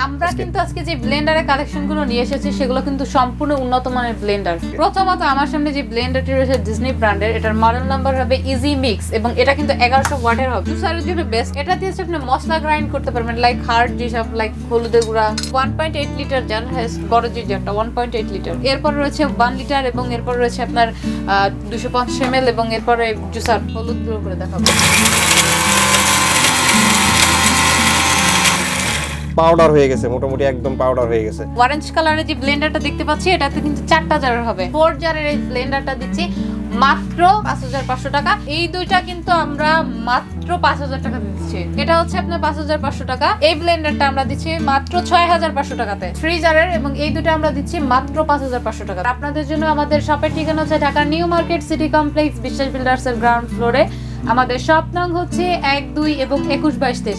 আমরা কিন্তু আজকে যে ব্লেন্ডারের কালেকশনগুলো নিয়ে এসেছি সেগুলো কিন্তু সম্পূর্ণ উন্নত মানের ব্লেন্ডার। প্রথমত আমার সামনে যে ব্লেন্ডারটি রয়েছে ডিজনি ব্র্যান্ডের, এটার মডেল নাম্বার হবে ইজি মিক্স এবং এটা কিন্তু 1100 ওয়াটের হবে। জুসারের জন্য বেস্ট। এটা দিয়ে আপনি মশলা গ্রাইন্ড করতে পারবেন, লাইক হার্ড যেসব, লাইক হলুদের গুঁড়া। 1.8 লিটার জান, বড় যে জারটা 1.8 লিটার। এরপর রয়েছে 1 লিটার এবং এরপর রয়েছে আপনার 250 ml এবং এরপরে জুসার। হলুদ গুঁড়ো করে দেখাবো। পাউডার হয়ে গেছে, মোটামুটি একদম পাউডার হয়ে গেছে। অরেঞ্জ কালারের যে ব্লেন্ডারটা দেখতে পাচ্ছি এটাতে কিন্তু 4টা জারের হবে। 4 জারের এই ব্লেন্ডারটা দিচ্ছি মাত্র 5500 টাকা। এই দুইটা কিন্তু আমরা মাত্র 5000 টাকা দিচ্ছি। এটা হচ্ছে আপনার 5500 টাকা। এই ব্লেন্ডারটা আমরা দিচ্ছি মাত্র 6500 টাকাতে। 3 জারের এবং এই দুটো আমরা দিচ্ছি মাত্র 5500 টাকা। আপনাদের জন্য আমাদের শপের ঠিকানা হচ্ছে Dhaka new market city complex বিশ্বাস বিল্ডার্স এর গ্রাউন্ড ফ্লোরে। আমাদের শপ নং হচ্ছে 1, 2 এবং 21, 22, 23।